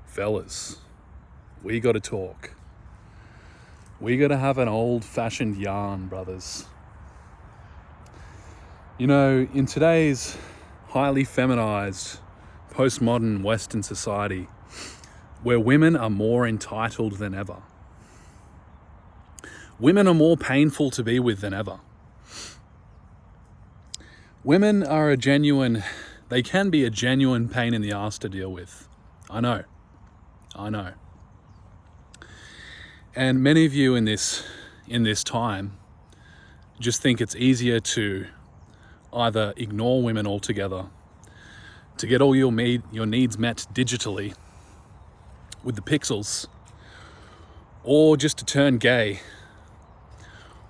Fellas, we got to talk. We got to have an old-fashioned yarn, brothers. You know, in today's highly feminized, postmodern Western society, where women are more entitled than ever, women are more painful to be with than ever. Women are they can be a genuine pain in the ass to deal with. I know. And many of you in this time just think it's easier to either ignore women altogether, to get all your needs met digitally with the pixels, or just to turn gay,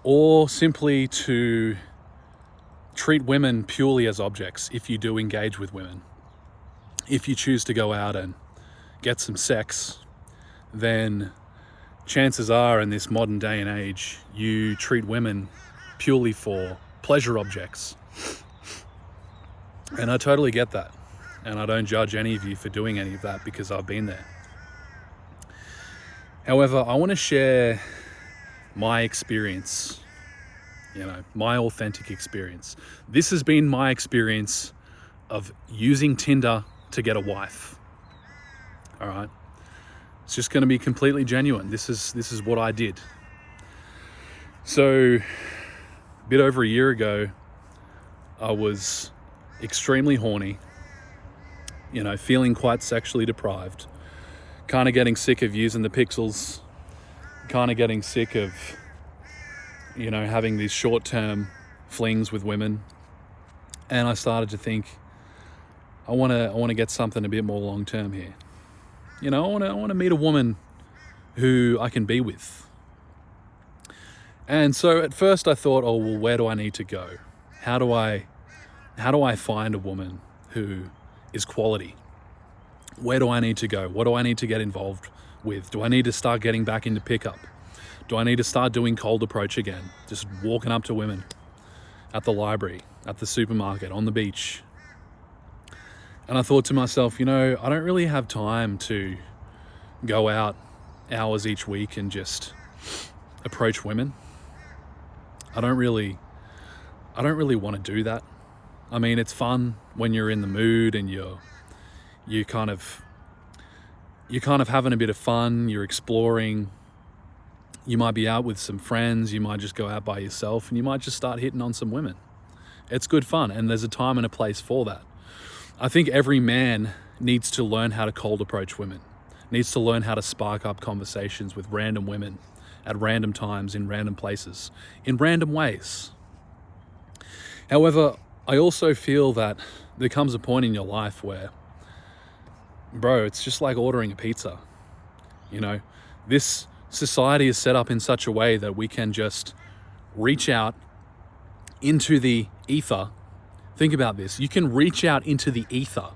or simply to treat women purely as objects if you do engage with women. If you choose to go out and get some sex, then chances are in this modern day and age, you treat women purely for pleasure objects. And I totally get that. And I don't judge any of you for doing any of that because I've been there. However, I want to share my experience, my authentic experience. This has been my experience of using Tinder to get a wife. All right. It's just going to be completely genuine. This is what I did. So, a bit over a year ago, I was extremely horny, feeling quite sexually deprived, kind of getting sick of using the pixels, kind of getting sick of, having these short-term flings with women. And I started to think, I want to get something a bit more long-term here. I want to meet a woman who I can be with. And so at first I thought, where do I need to go? How do I find a woman who is quality? Where do I need to go? What do I need to get involved with? Do I need to start getting back into pickup? Do I need to start doing cold approach again? Just walking up to women at the library, at the supermarket, on the beach. And I thought to myself, I don't really have time to go out hours each week and just approach women. I don't really want to do that. I mean, it's fun when you're in the mood and you're kind of having a bit of fun, you're exploring. You might be out with some friends, you might just go out by yourself, and you might just start hitting on some women. It's good fun, and there's a time and a place for that. I think every man needs to learn how to cold approach women, needs to learn how to spark up conversations with random women at random times, in random places, in random ways. However, I also feel that there comes a point in your life where, bro, it's just like ordering a pizza. This society is set up in such a way that we can just reach out into the ether. Think about this. You can reach out into the ether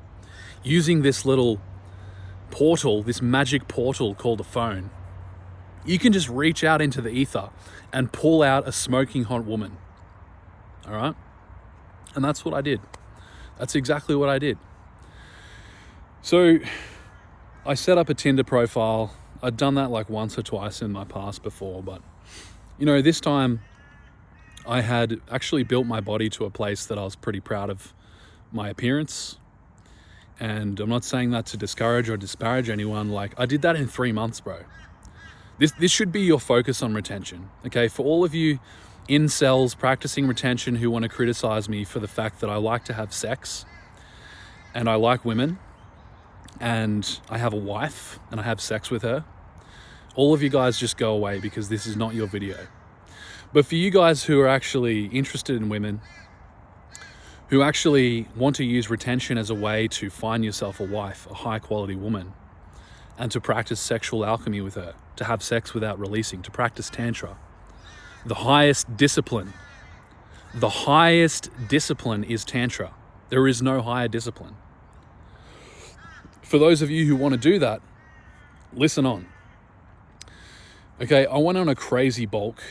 using this little portal, this magic portal called a phone. You can just reach out into the ether and pull out a smoking hot woman. All right? And that's what I did. That's exactly what I did. So I set up a Tinder profile. I'd done that like once or twice in my past before, but this time I had actually built my body to a place that I was pretty proud of my appearance. And I'm not saying that to discourage or disparage anyone. Like, I did that in 3 months, bro. This should be your focus on retention. Okay, for all of you incels practicing retention who want to criticize me for the fact that I like to have sex and I like women and I have a wife and I have sex with her, all of you guys just go away because this is not your video. But for you guys who are actually interested in women, who actually want to use retention as a way to find yourself a wife, a high quality woman, and to practice sexual alchemy with her, to have sex without releasing, to practice tantra, the highest discipline is tantra. There is no higher discipline. For those of you who want to do that, listen on. Okay, I went on a crazy bulk.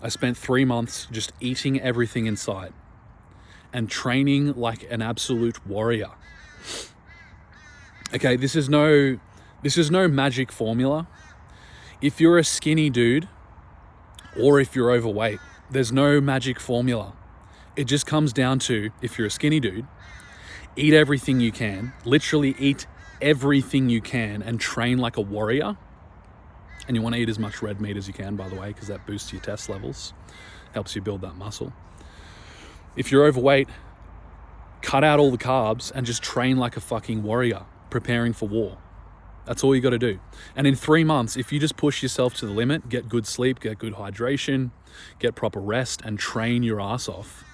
I spent 3 months just eating everything in sight and training like an absolute warrior. Okay, this is no This is no magic formula. If you're a skinny dude or if you're overweight, there's no magic formula. It just comes down to, if you're a skinny dude, eat everything you can, literally eat everything you can and train like a warrior. And you want to eat as much red meat as you can, by the way, because that boosts your test levels, helps you build that muscle. If you're overweight, cut out all the carbs and just train like a fucking warrior, preparing for war. That's all you got to do. And in 3 months, if you just push yourself to the limit, get good sleep, get good hydration, get proper rest, and train your ass off,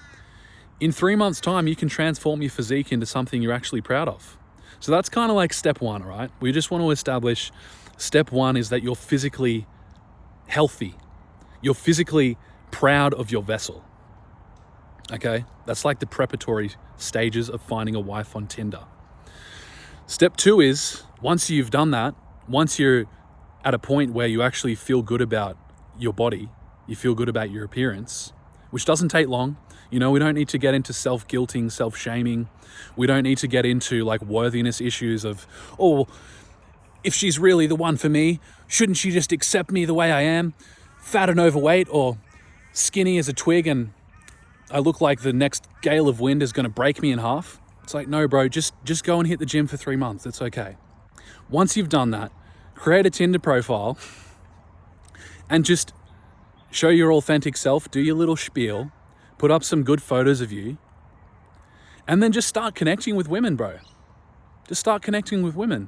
in 3 months' time, you can transform your physique into something you're actually proud of. So that's kind of like step one, right? We just want to establish step one is that you're physically healthy. You're physically proud of your vessel. Okay? That's like the preparatory stages of finding a wife on Tinder. Step two is, once you've done that, once you're at a point where you actually feel good about your body, you feel good about your appearance, which doesn't take long. You know, we don't need to get into self-guilting, self-shaming. We don't need to get into like worthiness issues of, oh, if she's really the one for me, shouldn't she just accept me the way I am, fat and overweight, or skinny as a twig and I look like the next gale of wind is going to break me in half? It's like, no, bro, just go and hit the gym for 3 months. It's okay. Once you've done that, create a Tinder profile and just show your authentic self, do your little spiel, put up some good photos of you, and then just start connecting with women, bro. Just start connecting with women.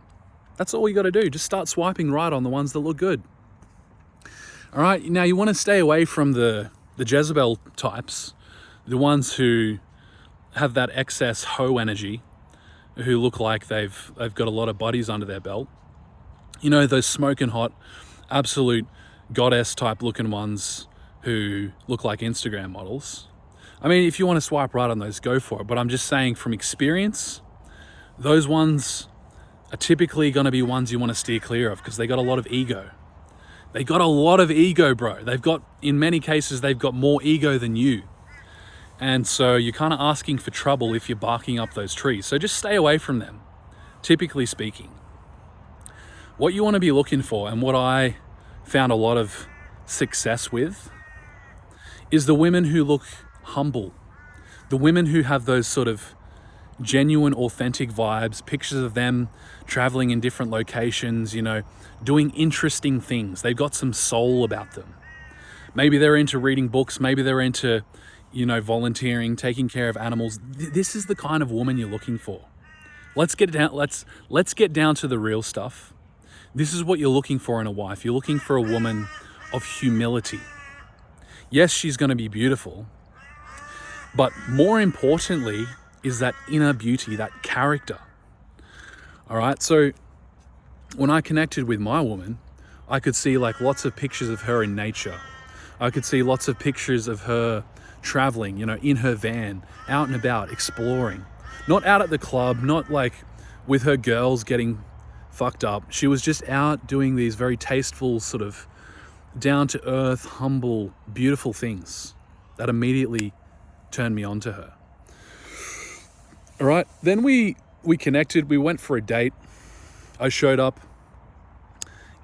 That's all you got to do. Just start swiping right on the ones that look good. All right, now you want to stay away from the Jezebel types, the ones who have that excess hoe energy, who look like they've got a lot of bodies under their belt. You know, those smoking hot, absolute goddess type looking ones who look like Instagram models. I mean, if you want to swipe right on those, go for it. But I'm just saying from experience, those ones are typically going to be ones you want to steer clear of because they got a lot of ego. They got a lot of ego, bro. In many cases, they've got more ego than you. And so you're kind of asking for trouble if you're barking up those trees. So just stay away from them, typically speaking. What you want to be looking for, and what I found a lot of success with, is the women who look humble. The women who have those sort of genuine, authentic vibes, pictures of them traveling in different locations, you know, doing interesting things. They've got some soul about them. Maybe they're into reading books. Maybe they're into, you know, volunteering, taking care of animals. This is the kind of woman you're looking for. Let's get down to the real stuff. This is what you're looking for in a wife. You're looking for a woman of humility. Yes, she's going to be beautiful, but more importantly is that inner beauty, that character. All right, so when I connected with my woman, I could see like lots of pictures of her in nature. I could see lots of pictures of her traveling, you know, in her van, out and about, exploring. Not out at the club, not like with her girls getting fucked up. She was just out doing these very tasteful, sort of down to earth, humble, beautiful things that immediately turned me on to her. All right, then we connected, we went for a date. I showed up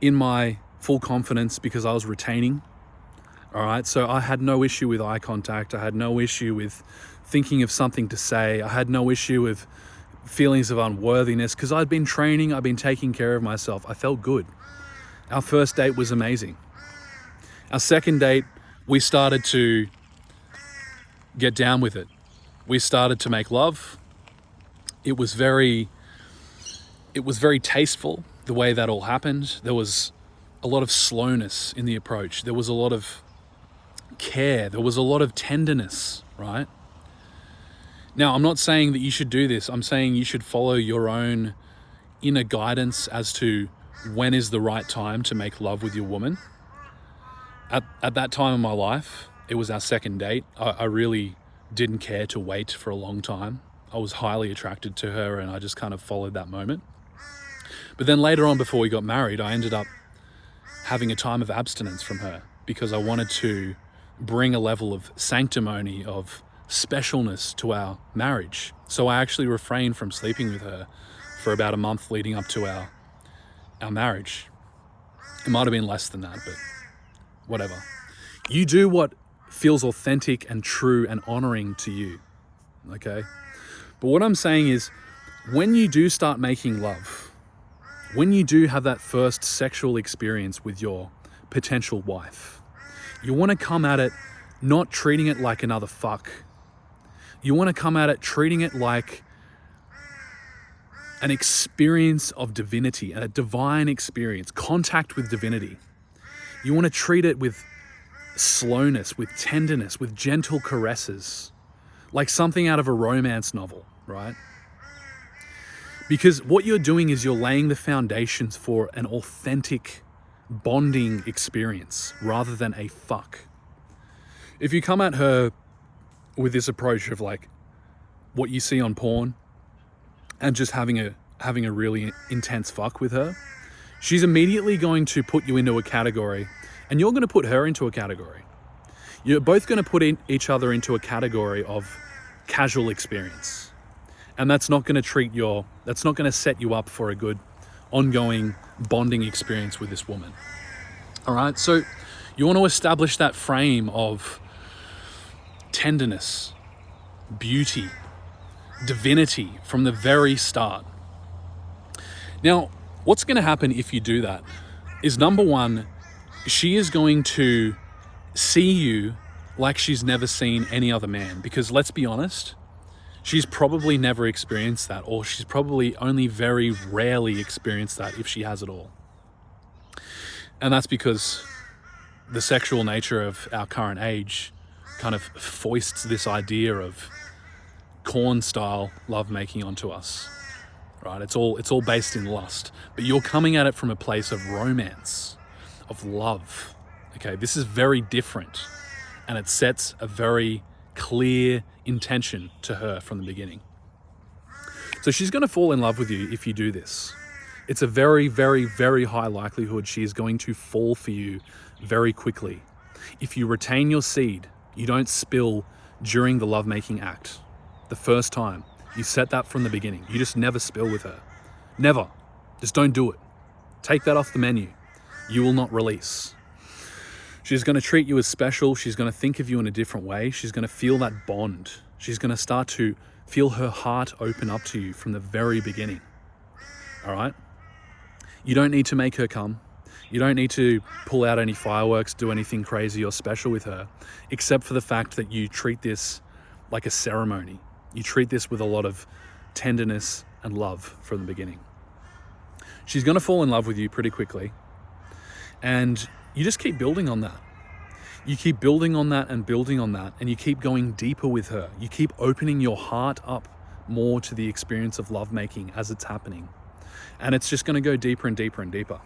in my full confidence because I was retaining. All right, so I had no issue with eye contact. I had no issue with thinking of something to say. I had no issue with feelings of unworthiness because I'd been training, I'd been taking care of myself. I felt good. Our first date was amazing. Our second date, we started to get down with it. We started to make love. It was very tasteful, the way that all happened. There was a lot of slowness in the approach. There was a lot of care. There was a lot of tenderness, right? Now, I'm not saying that you should do this. I'm saying you should follow your own inner guidance as to when is the right time to make love with your woman. At that time in my life, it was our second date. I really didn't care to wait for a long time. I was highly attracted to her and I just kind of followed that moment. But then later on, before we got married, I ended up having a time of abstinence from her because I wanted to bring a level of sanctimony, of specialness to our marriage. So I actually refrained from sleeping with her for about a month leading up to our our marriage. It might have been less than that, but whatever. You do what feels authentic and true and honoring to you, okay? But what I'm saying is, when you do start making love, when you do have that first sexual experience with your potential wife, you want to come at it not treating it like another fuck. You want to come at it treating it like an experience of divinity, a divine experience, contact with divinity. You want to treat it with slowness, with tenderness, with gentle caresses, like something out of a romance novel, right? Because what you're doing is you're laying the foundations for an authentic bonding experience rather than a fuck. If you come at her with this approach of like what you see on porn and just having a really intense fuck with her, she's immediately going to put you into a category and you're going to put her into a category. You're both going to put each other into a category of casual experience. And that's not going to set you up for a good ongoing bonding experience with this woman. All right. So you want to establish that frame of tenderness, beauty, divinity from the very start. Now, what's going to happen if you do that is, number one, she is going to see you like she's never seen any other man, because let's be honest, she's probably never experienced that, or she's probably only very rarely experienced that if she has at all. And that's because the sexual nature of our current age kind of foists this idea of corn style lovemaking onto us, right? It's all based in lust, but you're coming at it from a place of romance, of love. Okay, this is very different, and it sets a very clear intention to her from the beginning. So she's going to fall in love with you if you do this. It's a very, very, very high likelihood she is going to fall for you very quickly. If you retain your seed, you don't spill during the lovemaking act. The first time, you set that from the beginning. You just never spill with her. Never. Just don't do it. Take that off the menu. You will not release. She's going to treat you as special. She's going to think of you in a different way. She's going to feel that bond. She's going to start to feel her heart open up to you from the very beginning. All right? You don't need to make her come. You don't need to pull out any fireworks, do anything crazy or special with her, except for the fact that you treat this like a ceremony. You treat this with a lot of tenderness and love from the beginning. She's going to fall in love with you pretty quickly. And you just keep building on that. You keep building on that and building on that, and you keep going deeper with her. You keep opening your heart up more to the experience of lovemaking as it's happening. And it's just going to go deeper and deeper and deeper.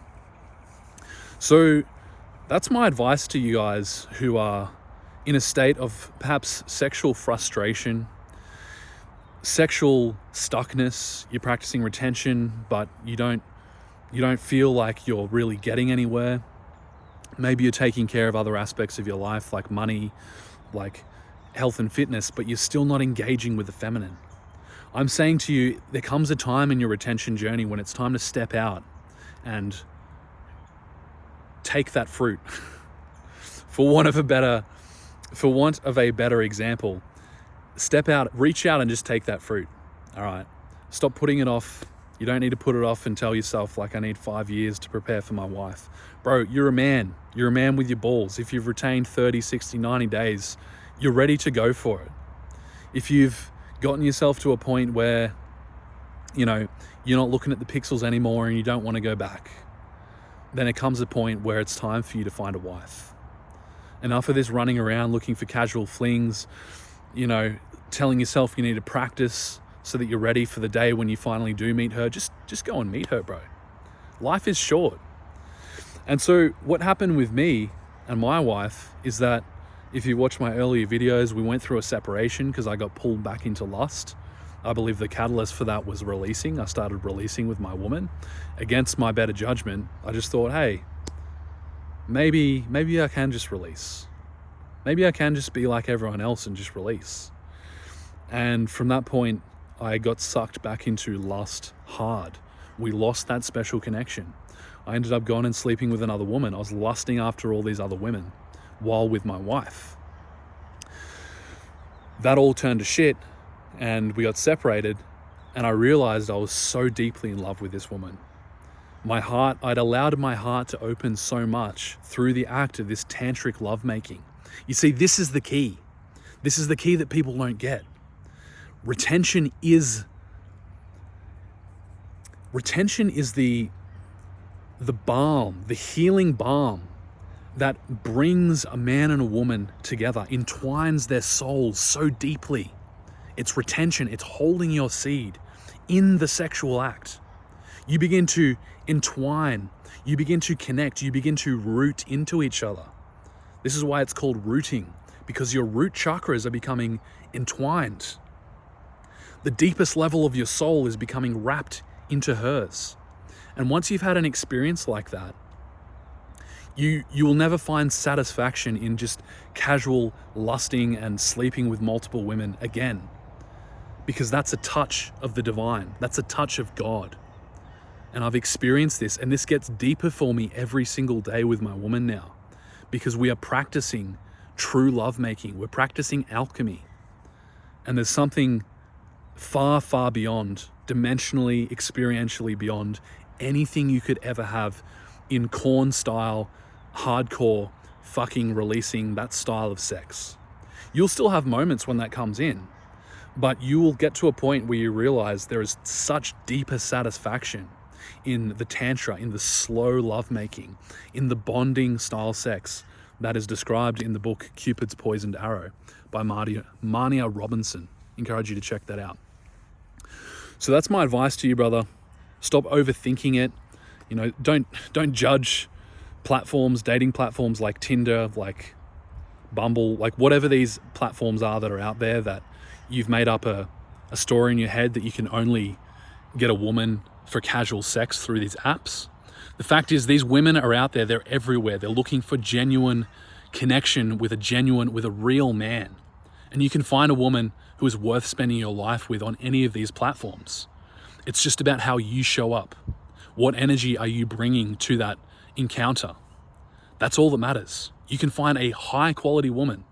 So that's my advice to you guys who are in a state of perhaps sexual frustration, sexual stuckness. You're practicing retention, but you don't feel like you're really getting anywhere. Maybe you're taking care of other aspects of your life, like money, like health and fitness, but you're still not engaging with the feminine. I'm saying to you, there comes a time in your retention journey when it's time to step out and take that fruit. For want of a better example, step out, reach out and just take that fruit. All right. Stop putting it off. You don't need to put it off and tell yourself, like, I need 5 years to prepare for my wife. Bro, you're a man. You're a man with your balls. If you've retained 30, 60, 90 days, you're ready to go for it. If you've gotten yourself to a point where, you're not looking at the pixels anymore and you don't want to go back, then it comes a point where it's time for you to find a wife. Enough of this running around looking for casual flings, telling yourself you need to practice so that you're ready for the day when you finally do meet her. Just go and meet her, bro. Life is short. And so what happened with me and my wife is that, if you watch my earlier videos, we went through a separation because I got pulled back into lust. I believe the catalyst for that was releasing. I started releasing with my woman. Against my better judgment, I just thought, hey, maybe I can just release. Maybe I can just be like everyone else and just release. And from that point, I got sucked back into lust hard, We lost that special connection. I ended up going and sleeping with another woman. I was lusting after all these other women while with my wife. That all turned to shit, and we got separated, and I realized I was so deeply in love with this woman. I'd allowed my heart to open so much through the act of this tantric lovemaking. You see, this is the key. This is the key that people don't get. Retention is the balm, the healing balm that brings a man and a woman together, entwines their souls so deeply. It's retention, it's holding your seed in the sexual act. You begin to entwine, you begin to connect, you begin to root into each other. This is why it's called rooting, because your root chakras are becoming entwined. The deepest level of your soul is becoming wrapped into hers. And once you've had an experience like that, you will never find satisfaction in just casual lusting and sleeping with multiple women again, because that's a touch of the divine. That's a touch of God. And I've experienced this, and this gets deeper for me every single day with my woman now, because we are practicing true lovemaking. We're practicing alchemy. And there's something far, far beyond, dimensionally, experientially beyond anything you could ever have in corn style, hardcore, fucking releasing that style of sex. You'll still have moments when that comes in, but you will get to a point where you realize there is such deeper satisfaction in the tantra, in the slow lovemaking, in the bonding style sex that is described in the book Cupid's Poisoned Arrow by Marnia Robinson. Encourage you to check that out. So that's my advice to you, brother. Stop overthinking it. You know, don't judge platforms, dating platforms like Tinder, like Bumble, like whatever these platforms are that are out there that you've made up a story in your head that you can only get a woman for casual sex through these apps. The fact is, these women are out there, they're everywhere. They're looking for genuine connection with a real man. And you can find a woman who is worth spending your life with on any of these platforms. It's just about how you show up. What energy are you bringing to that encounter? That's all that matters. You can find a high quality woman,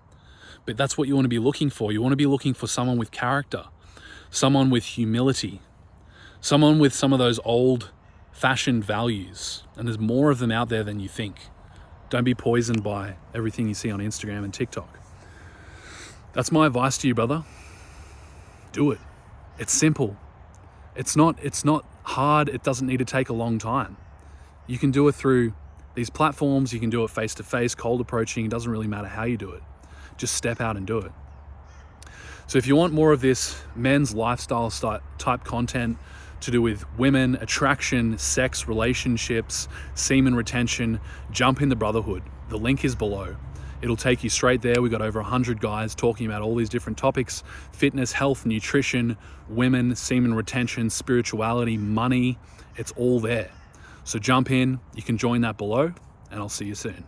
but that's what you want to be looking for. You want to be looking for someone with character, someone with humility, someone with some of those old fashioned values. And there's more of them out there than you think. Don't be poisoned by everything you see on Instagram and TikTok. That's my advice to you, brother. Do it. It's simple. It's not hard. It doesn't need to take a long time. You can do it through these platforms. You can do it face to face, cold approaching. It doesn't really matter how you do it. Just step out and do it. So if you want more of this men's lifestyle type content to do with women, attraction, sex, relationships, semen retention, jump in the brotherhood. The link is below. It'll take you straight there. We've got over 100 guys talking about all these different topics: fitness, health, nutrition, women, semen retention, spirituality, money. It's all there. So jump in, you can join that below, and I'll see you soon.